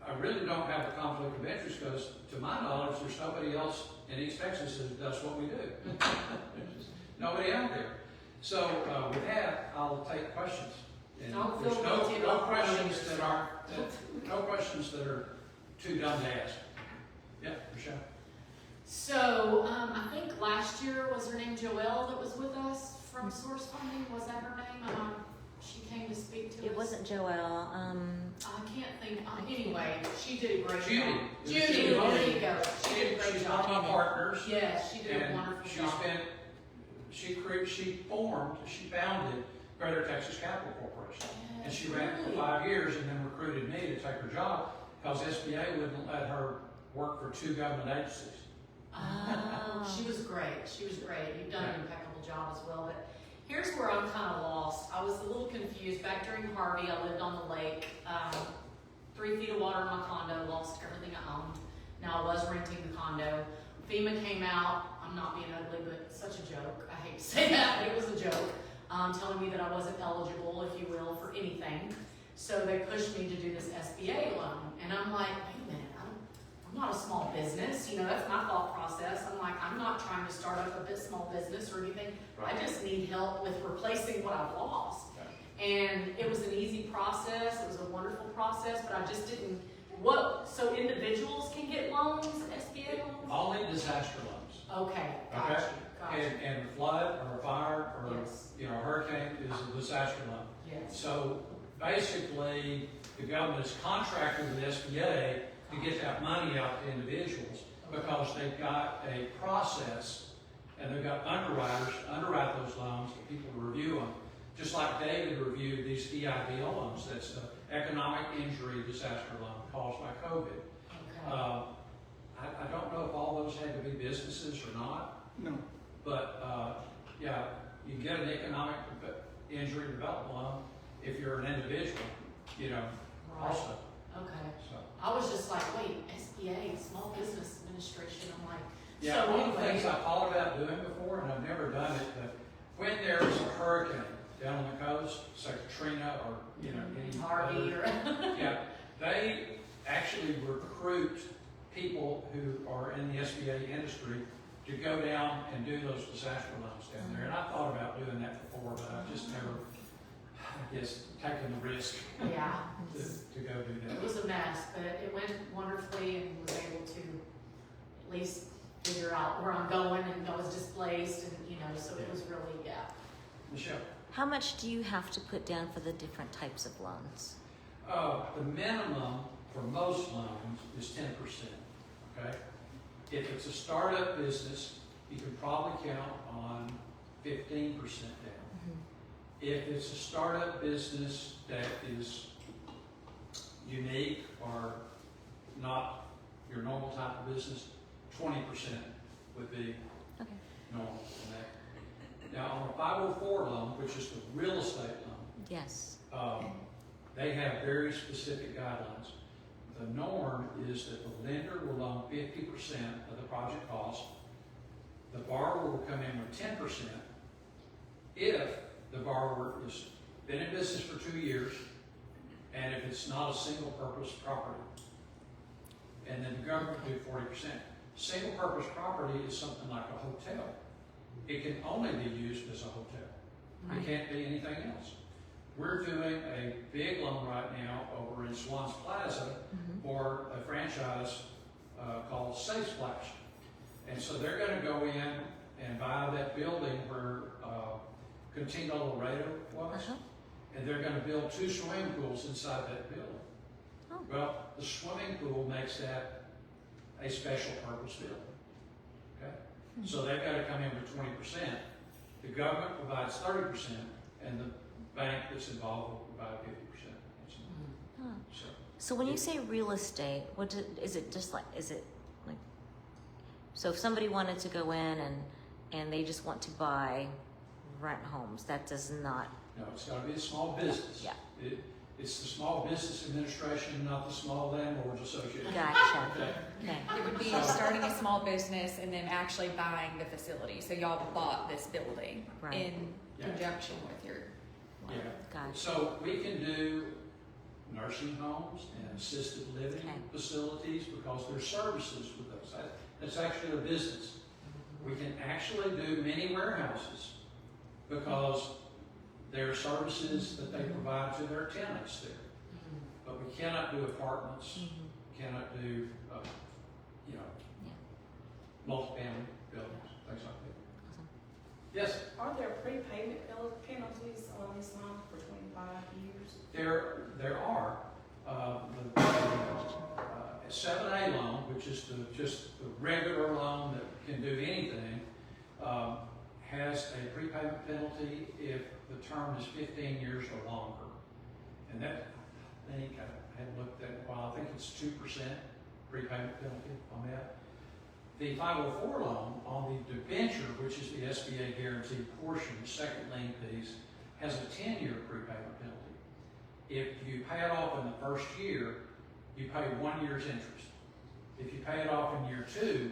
[SPEAKER 3] I really don't have a conflict of interest because, to my knowledge, there's nobody else in East Texas that does what we do. There's nobody out there. So with that, I'll take questions. And
[SPEAKER 1] Don't
[SPEAKER 3] there's
[SPEAKER 1] feel
[SPEAKER 3] no
[SPEAKER 1] guilty about
[SPEAKER 3] questions
[SPEAKER 1] promoting
[SPEAKER 3] that aren't no questions that are too dumb to ask. Yeah, Michelle.
[SPEAKER 1] So, I think last year was her name Joelle that was with us from Source Funding. Was that her name? She came to speak to us.
[SPEAKER 2] It wasn't Joelle.
[SPEAKER 1] I can't think. Anyway, she did a great
[SPEAKER 3] Judy.
[SPEAKER 1] job.
[SPEAKER 3] It was
[SPEAKER 1] Judy,
[SPEAKER 3] Judy.
[SPEAKER 1] there you go. She did a great
[SPEAKER 3] She's one of
[SPEAKER 1] job.
[SPEAKER 3] my partners.
[SPEAKER 1] Yes, she did a
[SPEAKER 3] And
[SPEAKER 1] wonderful
[SPEAKER 3] she
[SPEAKER 1] job.
[SPEAKER 3] she founded Greater Texas Capital Corporation. And she ran it for
[SPEAKER 1] Really?
[SPEAKER 3] 5 years and then recruited me to take her job because SBA wouldn't let her work for 2 government agencies.
[SPEAKER 1] Oh, she was great. She was great. You've done an impeccable job as well. But here's where I'm kind of lost. I was a little confused. Back during Harvey, I lived on the lake. 3 feet of water in my condo, lost everything I owned. Now I was renting the condo. FEMA came out. I'm not being ugly, but such a joke. I hate to say that, but it was a joke. Telling me that I wasn't eligible, if you will, for anything. So they pushed me to do this SBA loan. And I'm like, wait a minute, I'm not a small business. You know, that's my thought process. I'm like, I'm not trying to start up a small business or anything. I just need help with replacing what I've lost. And it was an easy process. It was a wonderful process, but I just didn't, so individuals can get loans, SBA loans?
[SPEAKER 3] Only disaster loans.
[SPEAKER 1] Okay, got you.
[SPEAKER 3] And a flood or a fire or
[SPEAKER 1] Yes.
[SPEAKER 3] a hurricane is a disaster loan.
[SPEAKER 1] Yes.
[SPEAKER 3] So basically, the government is contracted with the SBA to get that money out to individuals because they've got a process and they've got underwriters to underwrite those loans for people to review them. Just like David reviewed these EIDL loans, that's an economic injury disaster loan caused by COVID.
[SPEAKER 1] Okay.
[SPEAKER 3] I don't know if all those had to be businesses or not.
[SPEAKER 5] No.
[SPEAKER 3] But, yeah, you can get an economic injury development loan if you're an individual,
[SPEAKER 1] Right.
[SPEAKER 3] also.
[SPEAKER 1] Okay.
[SPEAKER 3] So,
[SPEAKER 1] I was just like, wait, SBA, Small Business Administration. I'm like,
[SPEAKER 3] yeah,
[SPEAKER 1] so
[SPEAKER 3] one of the
[SPEAKER 1] anyway.
[SPEAKER 3] things I thought about doing before, and I've never done it, but when there's a hurricane down on the coast, say Katrina or, any
[SPEAKER 1] Harvey
[SPEAKER 3] other-
[SPEAKER 1] or.
[SPEAKER 3] yeah, they actually recruit people who are in the SBA industry to go down and do those disaster loans down there. And I thought about doing that before, but I just never, I guess, taken the risk
[SPEAKER 1] Yeah.
[SPEAKER 3] to go do
[SPEAKER 1] It
[SPEAKER 3] that.
[SPEAKER 1] was a mess, but it went wonderfully and was able to at least figure out where I'm going, and I was displaced, and so it was really,
[SPEAKER 3] Michelle?
[SPEAKER 2] How much do you have to put down for the different types of loans?
[SPEAKER 3] The minimum for most loans is 10%, okay? If it's a startup business, you can probably count on 15% down. If it's a startup business that is unique or not your normal type of business, 20% would be
[SPEAKER 2] Okay.
[SPEAKER 3] normal in that. Now, on a 504 loan, which is the real estate loan,
[SPEAKER 2] Yes.
[SPEAKER 3] they have very specific guidelines. The norm is that the lender will loan 50% of the project cost. The borrower will come in with 10% if the borrower has been in business for 2 years and if it's not a single purpose property. And then the government will do 40%. Single purpose property is something like a hotel. It can only be used as a hotel. It can't be anything else. We're doing a big loan right now over in Swans Plaza for a franchise called Safe Splash. And so they're going to go in and buy that building where Cantina Laredo was, and they're going to build 2 swimming pools inside that building.
[SPEAKER 2] Oh.
[SPEAKER 3] Well, the swimming pool makes that a special purpose building. Okay? So they've got to come in with 20%. The government provides 30%, and the bank that's involved will provide 50%.
[SPEAKER 2] So when you say real estate, is it just like, so if somebody wanted to go in and they just want to buy rent homes, that does not.
[SPEAKER 3] No, it's got to be a small business.
[SPEAKER 2] Yeah.
[SPEAKER 3] It's the Small Business Administration, not the Small Landlords Association.
[SPEAKER 2] Gotcha.
[SPEAKER 3] Okay.
[SPEAKER 2] Okay.
[SPEAKER 7] It would be starting a small business and then actually buying the facility. So y'all bought this building
[SPEAKER 2] Right.
[SPEAKER 7] in
[SPEAKER 3] Yeah.
[SPEAKER 7] conjunction with your.
[SPEAKER 3] Yeah.
[SPEAKER 2] Gotcha.
[SPEAKER 3] So we can do nursing homes and assisted living facilities because there's services with those. That's actually a business. We can actually do mini warehouses because there are services that they provide to their tenants there. But we cannot do apartments, cannot do, multi-family buildings, things like that.
[SPEAKER 2] Awesome.
[SPEAKER 3] Yes,
[SPEAKER 4] Are there prepayment penalties on this loan for 25 years?
[SPEAKER 3] there are. The 7A loan, which is just the regular loan that can do anything, has a prepayment penalty if the term is 15 years or longer. And that, I think I hadn't looked at it in a while, I think it's 2% prepayment penalty on that. The 504 loan on the debenture, which is the SBA guaranteed portion, the second lien piece, has a 10-year prepayment penalty. If you pay it off in the first year, you pay 1 year's interest. If you pay it off in year 2,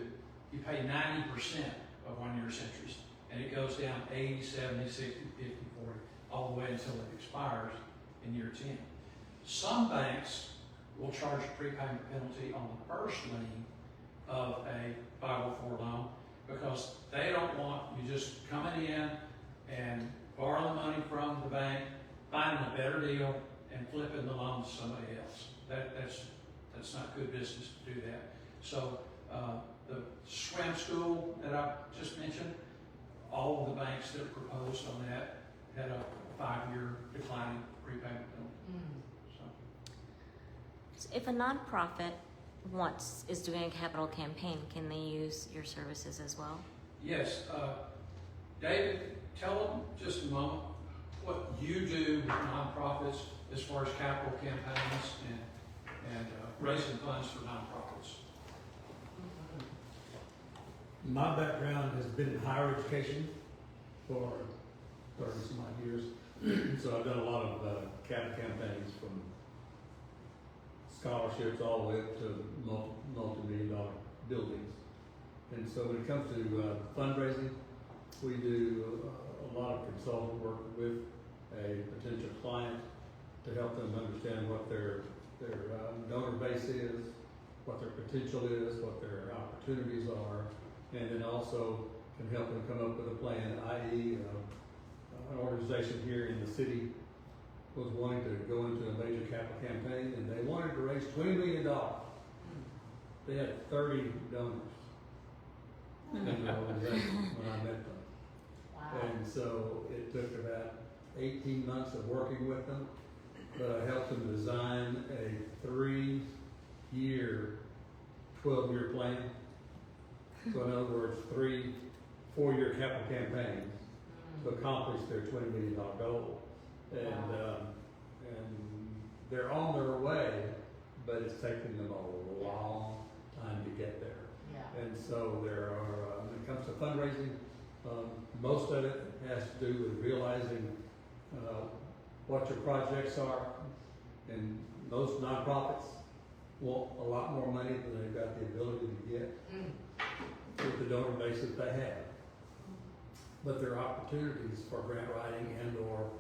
[SPEAKER 3] you pay 90% of 1 year's interest. And it goes down 80, 70, 60, 50, 40, all the way until it expires in year 10. Some banks will charge a prepayment penalty on the first lien of a 504 loan because they don't want you just coming in and borrowing money from the bank, finding a better deal, and flipping the loan to somebody else. That's not good business to do that. So the swim school that I just mentioned, all of the banks that proposed on that had a 5-year declining prepayment penalty. So
[SPEAKER 2] If a nonprofit is doing a capital campaign, can they use your services as well?
[SPEAKER 3] yes, David, tell them just a moment what you do with nonprofits as far as capital campaigns and raising funds for nonprofits.
[SPEAKER 8] My background has been in higher education for 30-some odd years. So I've done a lot of capital campaigns from scholarships all the way up to multi-million-dollar buildings. And so when it comes to fundraising, we do a lot of consultant work with a potential client to help them understand what their donor base is, what their potential is, what their opportunities are, and then also can help them come up with a plan, i.e. An organization here in the city was wanting to go into a major capital campaign and they wanted to raise $20 million. They had 30 donors in the organization when I met them.
[SPEAKER 4] Wow.
[SPEAKER 8] And so it took about 18 months of working with them, but I helped them design a 3-year, 12-year plan. So in other words, 3 4-year capital campaigns to accomplish their $20 million goal. And they're on their way, but it's taking them a long time to get there.
[SPEAKER 1] Yeah.
[SPEAKER 8] And so there are, when it comes to fundraising, most of it has to do with realizing what your projects are. And most nonprofits want a lot more money than they've got the ability to get with the donor base that they have. But there are opportunities for grant writing and or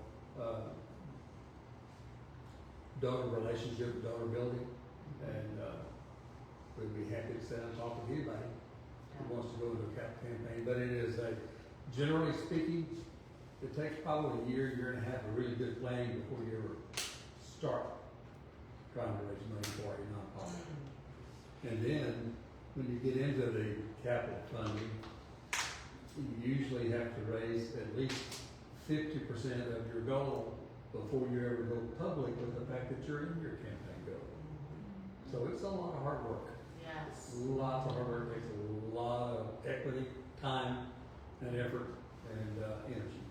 [SPEAKER 8] donor relationship, donor building, and we'd be happy to sit and talk with anybody who wants to go into a campaign. But it is generally speaking, it takes probably a year and a half of really good planning before you ever start trying to raise money for a nonprofit. And then when you get into the capital funding, you usually have to raise at least 50% of your goal before you ever go public with the fact that you're in your campaign goal. So it's a lot of hard work.
[SPEAKER 1] Yes.
[SPEAKER 8] Lots of hard work, takes a lot of equity, time, and effort, and energy.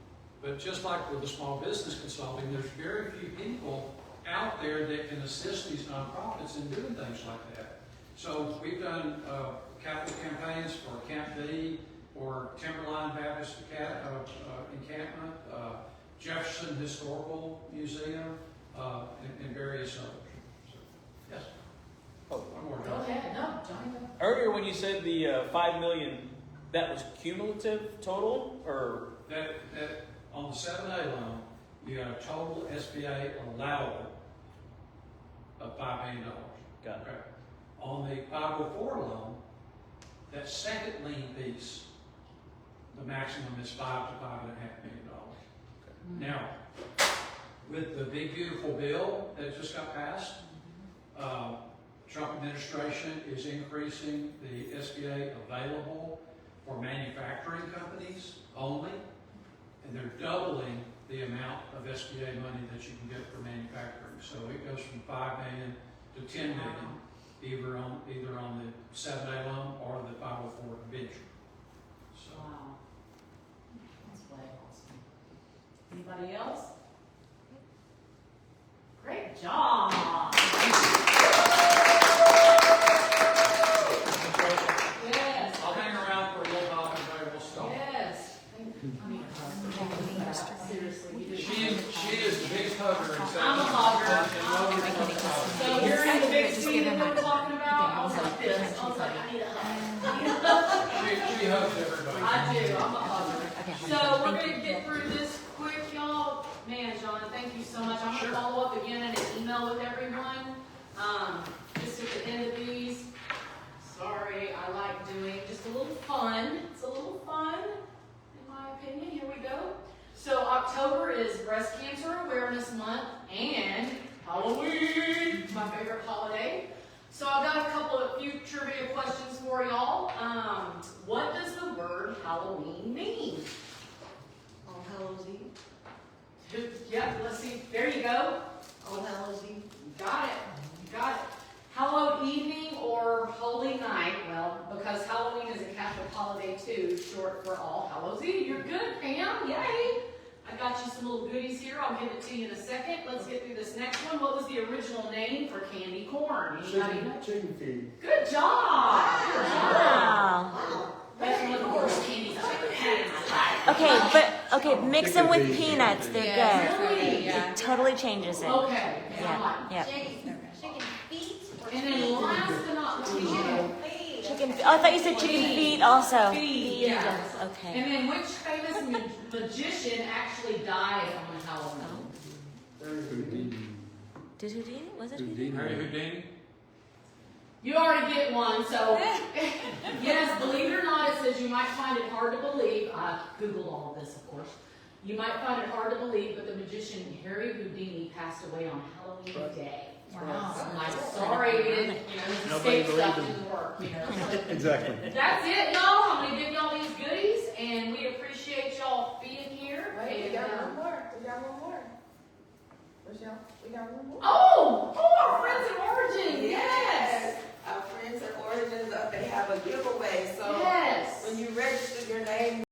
[SPEAKER 3] But just like with the small business consulting, there's very few people out there that can assist these nonprofits in doing things like that. So we've done capital campaigns for Camp B, or Timberline Baptist Encampment, Jefferson Historical Museum, and various others. So, yes.
[SPEAKER 5] Oh.
[SPEAKER 3] One more.
[SPEAKER 1] Go ahead. No, Johnny.
[SPEAKER 5] Earlier when you said the 5 million, that was cumulative total, or?
[SPEAKER 3] That on the 7A loan, you got a total SBA allowable of $5 million.
[SPEAKER 5] Got it.
[SPEAKER 3] Okay. On the 504 loan, that second lien piece, the maximum is $5 to $5.5 million. Now, with the big beautiful bill that just got passed, Trump administration is increasing the SBA available for manufacturing companies only, and they're doubling the amount of SBA money that you can get for manufacturing. So it goes from $5 million to $10 million, either on the 7A loan or the 504 venture. So.
[SPEAKER 1] Wow. That's way awesome. Anybody else? Great job. Yes.
[SPEAKER 3] I'll hang around for a little while and we'll stop.
[SPEAKER 1] Yes. I mean, seriously, you do.
[SPEAKER 3] She is the biggest hugger in
[SPEAKER 1] I'm a hugger. So you're in the big scene that we're talking about. I was like this. I was like, I need a hug.
[SPEAKER 3] She hugs everybody.
[SPEAKER 1] I do. I'm a hugger. So we're gonna get through this quick, y'all. Man, John, thank you so much. I'm gonna follow up again in an email with everyone. Just at the end of these. Sorry, I like doing just a little fun. It's a little fun, in my opinion. Here we go. So October is Breast Cancer Awareness Month and Halloween, my favorite holiday. So I've got a few trivia questions for y'all. What does the word Halloween mean?
[SPEAKER 6] All Hallows Eve.
[SPEAKER 1] Yeah, let's see. There you go.
[SPEAKER 6] All Hallows Eve.
[SPEAKER 1] Got it. You got it. Hallowed evening or holy night? Well, because Halloween is a Catholic holiday too, short for All Hallows Eve. You're good, Pam. Yay. I got you some little goodies here. I'll give it to you in a second. Let's get through this next one. What was the original name for candy corn? Anybody know?
[SPEAKER 8] Chicken feed.
[SPEAKER 1] Good job. Good job.
[SPEAKER 2] Wow.
[SPEAKER 1] That's one of the worst candies I've ever had in my life.
[SPEAKER 2] Okay, mix them with peanuts. They're good.
[SPEAKER 1] Really?
[SPEAKER 2] It totally changes it.
[SPEAKER 1] Okay.
[SPEAKER 2] Yeah.
[SPEAKER 6] Chicken feet.
[SPEAKER 1] And then last but not least,
[SPEAKER 2] Chicken. Oh, I thought you said chicken feet also.
[SPEAKER 1] Feet, yeah.
[SPEAKER 2] Okay.
[SPEAKER 1] And then which famous magician actually died on Halloween?
[SPEAKER 2] Did Houdini? Was it Houdini?
[SPEAKER 3] Harry Houdini?
[SPEAKER 1] You already get one, so yes, believe it or not, it says you might find it hard to believe. I Googled all of this, of course. You might find it hard to believe, but the magician Harry Houdini passed away on Halloween Day.
[SPEAKER 2] Wow.
[SPEAKER 1] I'm like, sorry, we didn't, his escape stuff didn't work,
[SPEAKER 8] Exactly.
[SPEAKER 1] That's it, y'all. I'm gonna give y'all these goodies, and we appreciate y'all being here.
[SPEAKER 4] Wait, we
[SPEAKER 1] And,
[SPEAKER 4] got one more. We got one more. Where's y'all? We got one more.
[SPEAKER 1] our friends at Origin, yes.
[SPEAKER 4] Our friends at Origins, they have a giveaway. So
[SPEAKER 1] Yes.
[SPEAKER 4] when you register your name,